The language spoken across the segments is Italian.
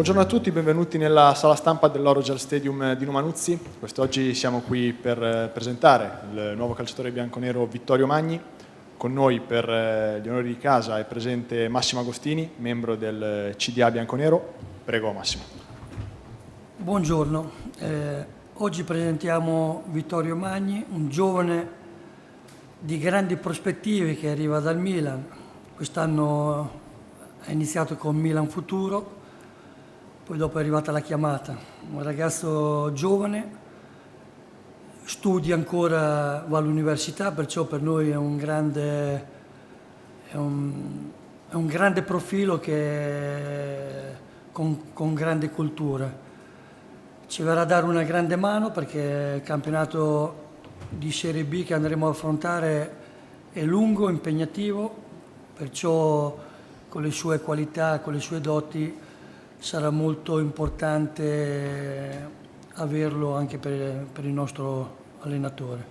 Buongiorno a tutti, benvenuti nella sala stampa dell'Orogel Stadium di Numanuzzi. Quest'oggi siamo qui per presentare il nuovo calciatore bianconero Vittorio Magni. Con noi per gli onori di casa è presente Massimo Agostini, membro del CDA bianconero. Prego Massimo. Buongiorno, oggi presentiamo Vittorio Magni, un giovane di grandi prospettive che arriva dal Milan. Quest'anno ha iniziato con Milan Futuro, poi dopo è arrivata la chiamata. Un ragazzo giovane, studia ancora, va all'università, perciò per noi è un grande profilo con grande cultura. Ci verrà a dare una grande mano perché il campionato di Serie B che andremo a affrontare è lungo, impegnativo, perciò con le sue qualità, con le sue doti sarà molto importante averlo anche per il nostro allenatore.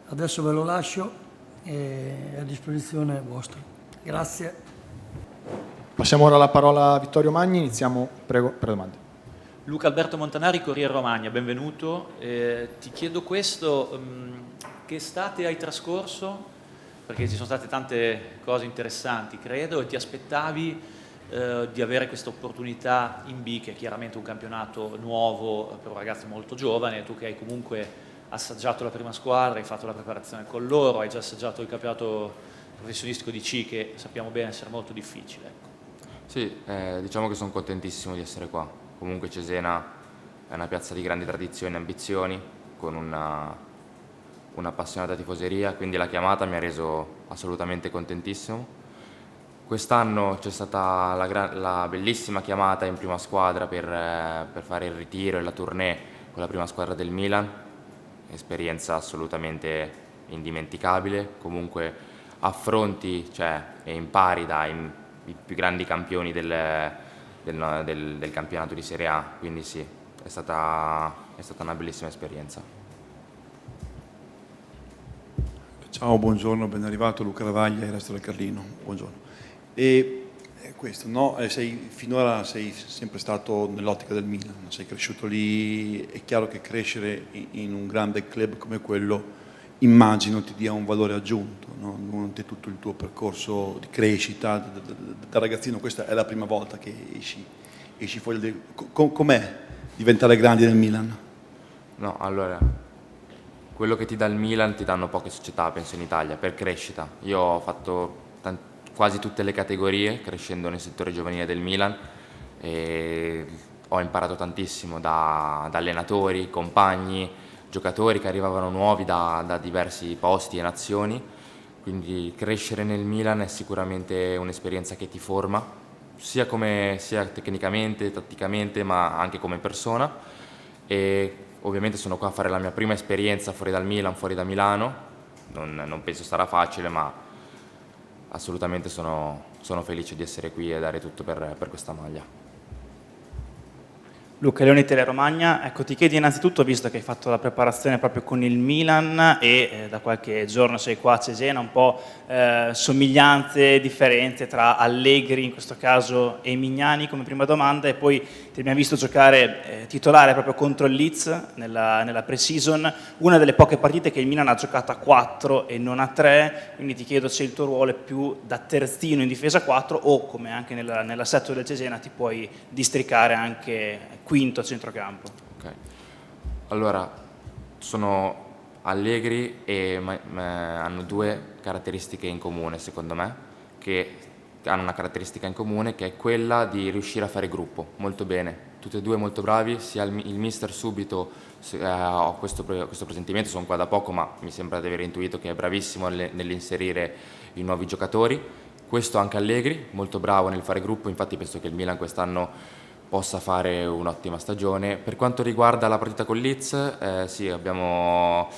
Adesso ve lo lascio e è a disposizione vostra. Grazie. Passiamo ora la parola a Vittorio Magni, iniziamo, prego, per domande. Luca Alberto Montanari, Corriere Romagna, benvenuto. Ti chiedo questo, che estate hai trascorso? Perché ci sono state tante cose interessanti, credo, e ti aspettavi di avere questa opportunità in B, che è chiaramente un campionato nuovo per un ragazzo molto giovane, tu che hai comunque assaggiato la prima squadra, hai fatto la preparazione con loro, hai già assaggiato il campionato professionistico di C, che sappiamo bene essere molto difficile. Ecco. Sì, diciamo che sono contentissimo di essere qua. Comunque Cesena è una piazza di grandi tradizioni e ambizioni, con un'appassionata tifoseria, quindi la chiamata mi ha reso assolutamente contentissimo. Quest'anno c'è stata la bellissima chiamata in prima squadra per fare il ritiro e la tournée con la prima squadra del Milan, esperienza assolutamente indimenticabile. Comunque affronti e impari dai più grandi campioni del campionato di Serie A, quindi sì, è stata una bellissima esperienza. Ciao, buongiorno, ben arrivato Luca Ravaglia e Resto del Carlino, buongiorno. E questo, no? Finora sei sempre stato nell'ottica del Milan, sei cresciuto lì, è chiaro che crescere in un grande club come quello immagino ti dia un valore aggiunto, no? Durante tutto il tuo percorso di crescita da ragazzino. Questa è la prima volta che esci fuori. Com'è diventare grandi nel Milan? No, allora, quello che ti dà il Milan ti danno poche società, penso, in Italia, per crescita. Io ho fatto quasi tutte le categorie crescendo nel settore giovanile del Milan e ho imparato tantissimo da allenatori, compagni, giocatori che arrivavano nuovi da diversi posti e nazioni, quindi crescere nel Milan è sicuramente un'esperienza che ti forma sia tecnicamente, tatticamente, ma anche come persona. E ovviamente sono qua a fare la mia prima esperienza fuori dal Milan, fuori da Milano, non penso sarà facile, ma assolutamente sono felice di essere qui e dare tutto per questa maglia. Luca Leoni, Teleromagna, ecco, ti chiedo innanzitutto, visto che hai fatto la preparazione proprio con il Milan e da qualche giorno sei qua a Cesena, un po' somiglianze, differenze tra Allegri in questo caso e Mignani come prima domanda, e poi ti abbiamo visto giocare titolare proprio contro il Leeds nella pre-season, una delle poche partite che il Milan ha giocato a 4 e non a 3, quindi ti chiedo se il tuo ruolo è più da terzino in difesa 4 o, come anche nell'assetto del Cesena, ti puoi districare anche quinto a centrocampo. Ok, allora sono allegri e hanno due caratteristiche in comune, secondo me, che hanno una caratteristica in comune, che è quella di riuscire a fare gruppo molto bene, tutti e due molto bravi. Sia il mister subito, ho questo presentimento, sono qua da poco, ma mi sembra di aver intuito che è bravissimo nell'inserire i nuovi giocatori. Questo anche Allegri, molto bravo nel fare gruppo, infatti penso che il Milan quest'anno possa fare un'ottima stagione. Per quanto riguarda la partita con Leeds, sì, abbiamo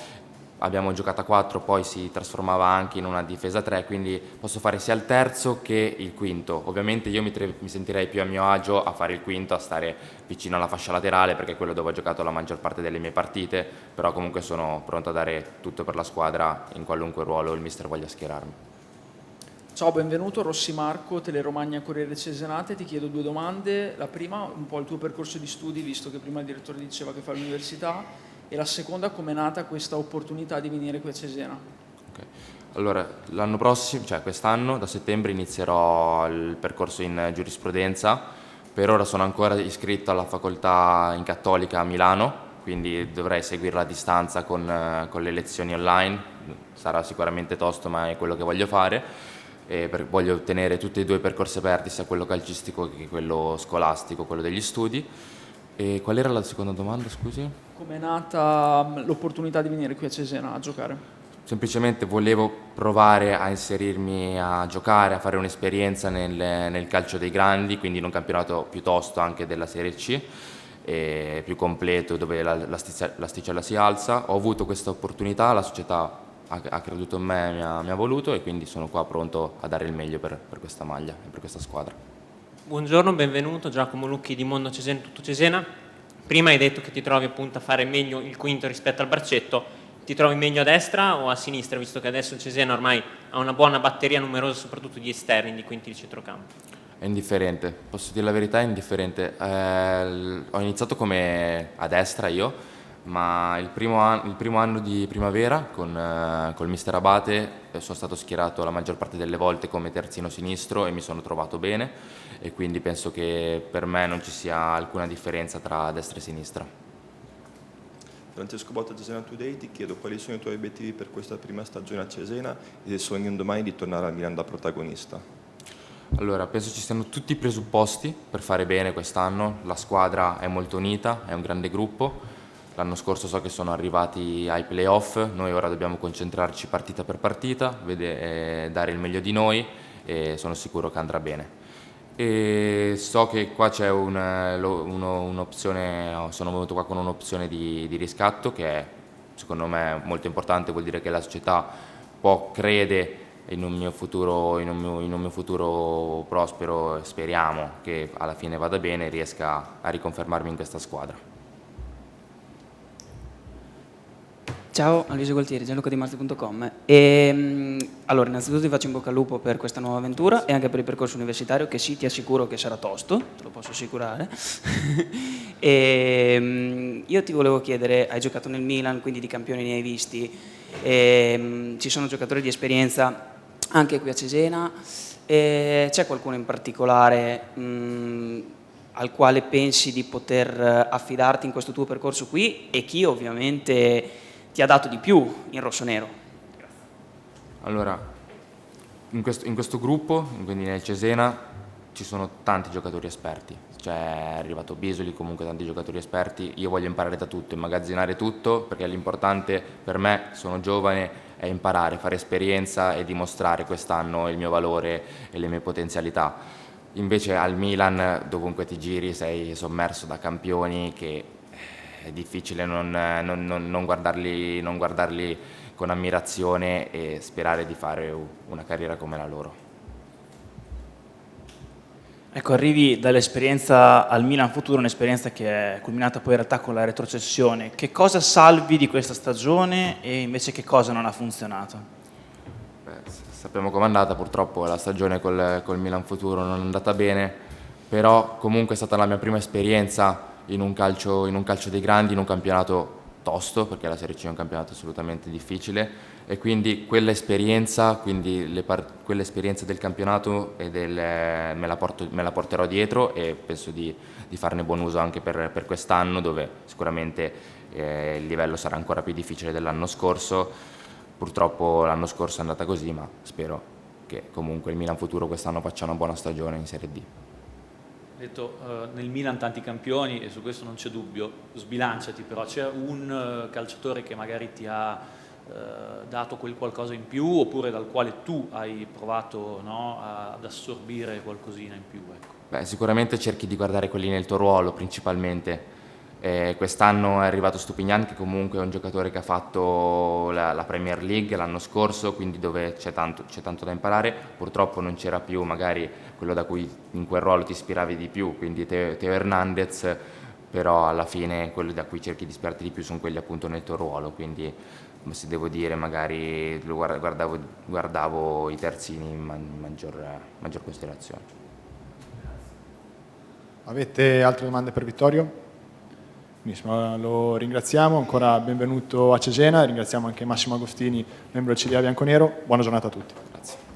giocato a 4, poi si trasformava anche in una difesa 3, quindi posso fare sia il terzo che il quinto. Ovviamente io mi sentirei più a mio agio a fare il quinto, a stare vicino alla fascia laterale, perché è quello dove ho giocato la maggior parte delle mie partite, però comunque sono pronto a dare tutto per la squadra in qualunque ruolo il mister voglia schierarmi. Ciao, benvenuto, Rossi Marco, Teleromagna Corriere Cesenate. Ti chiedo 2 domande. La prima, un po' il tuo percorso di studi, visto che prima il direttore diceva che fa l'università, e la seconda, com'è nata questa opportunità di venire qui a Cesena? Ok. Allora, l'anno prossimo, cioè quest'anno, da settembre inizierò il percorso in giurisprudenza. Per ora sono ancora iscritto alla facoltà in Cattolica a Milano, quindi dovrei seguirla a distanza con le lezioni online. Sarà sicuramente tosto, ma è quello che voglio fare. Voglio ottenere tutti e 2 i percorsi aperti, sia quello calcistico che quello scolastico, quello degli studi. E qual era la seconda domanda, scusi? Com'è nata l'opportunità di venire qui a Cesena a giocare? Semplicemente volevo provare a inserirmi a giocare, a fare un'esperienza nel calcio dei grandi, quindi in un campionato piuttosto anche della Serie C, più completo, dove l'asticella si alza. Ho avuto questa opportunità, la società ha creduto in me, mi ha voluto, e quindi sono qua pronto a dare il meglio per questa maglia e per questa squadra. Buongiorno, benvenuto, Giacomo Lucchi di Mondo Cesena, tutto Cesena. Prima hai detto che ti trovi appunto a fare meglio il quinto rispetto al braccetto. Ti trovi meglio a destra o a sinistra, visto che adesso il Cesena ormai ha una buona batteria numerosa, soprattutto di esterni, di quinti di centrocampo? È indifferente, posso dire la verità, è indifferente. Ho iniziato come a destra io, ma il primo anno di primavera col mister Abate sono stato schierato la maggior parte delle volte come terzino sinistro e mi sono trovato bene, e quindi penso che per me non ci sia alcuna differenza tra destra e sinistra. Francesco Botta, Cesena Today, ti chiedo quali sono i tuoi obiettivi per questa prima stagione a Cesena e se sogni un domani di tornare al Milan da protagonista. Allora, penso ci siano tutti i presupposti per fare bene quest'anno. La squadra è molto unita, è un grande gruppo. L'anno scorso so che sono arrivati ai playoff, noi ora dobbiamo concentrarci partita per partita, dare il meglio di noi, e sono sicuro che andrà bene. E so che qua c'è un'opzione, sono venuto qua con un'opzione di riscatto che è secondo me molto importante, vuol dire che la società crede in un mio futuro prospero, e speriamo che alla fine vada bene e riesca a riconfermarmi in questa squadra. Ciao, Aloisio Gualtieri, Gianluca di Mazda.com. Allora, innanzitutto ti faccio in bocca al lupo per questa nuova avventura e anche per il percorso universitario, che sì, ti assicuro che sarà tosto, te lo posso assicurare. Io ti volevo chiedere, hai giocato nel Milan, quindi di campioni ne hai visti, ci sono giocatori di esperienza anche qui a Cesena, c'è qualcuno in particolare al quale pensi di poter affidarti in questo tuo percorso qui, e chi ovviamente ti ha dato di più in rossonero? Allora, in questo gruppo, quindi nel Cesena, ci sono tanti giocatori esperti, cioè è arrivato Bisoli, comunque tanti giocatori esperti. Io voglio imparare da tutto, immagazzinare tutto, perché l'importante per me, sono giovane, è imparare, fare esperienza e dimostrare quest'anno il mio valore e le mie potenzialità. Invece al Milan, dovunque ti giri, sei sommerso da campioni che è difficile non guardarli con ammirazione e sperare di fare una carriera come la loro. Ecco, arrivi dall'esperienza al Milan Futuro, un'esperienza che è culminata poi in realtà con la retrocessione. Che cosa salvi di questa stagione e invece che cosa non ha funzionato? Sappiamo com'è andata, purtroppo la stagione col Milan Futuro non è andata bene, però comunque è stata la mia prima esperienza in un calcio dei grandi, in un campionato tosto, perché la Serie C è un campionato assolutamente difficile, e quindi quell'esperienza del campionato me la porterò dietro, e penso di farne buon uso anche per quest'anno, dove sicuramente il livello sarà ancora più difficile dell'anno scorso. Purtroppo l'anno scorso è andata così, ma spero che comunque il Milan Futuro quest'anno faccia una buona stagione in Serie D. Hai detto nel Milan tanti campioni, e su questo non c'è dubbio, sbilanciati, però c'è un calciatore che magari ti ha dato quel qualcosa in più, oppure dal quale tu hai provato, no, ad assorbire qualcosina in più? Ecco. Beh, sicuramente cerchi di guardare quelli nel tuo ruolo principalmente. Quest'anno è arrivato Stupignan, che comunque è un giocatore che ha fatto la Premier League l'anno scorso, quindi dove c'è tanto da imparare. Purtroppo non c'era più magari quello da cui in quel ruolo ti ispiravi di più, quindi Teo Hernandez però alla fine quello da cui cerchi di ispirarti di più sono quelli appunto nel tuo ruolo, quindi se devo dire magari guardavo i terzini in maggior considerazione. Avete altre domande per Vittorio? Benissimo, lo ringraziamo, ancora benvenuto a Cesena, ringraziamo anche Massimo Agostini, membro del CDA Bianconero, buona giornata a tutti. Grazie.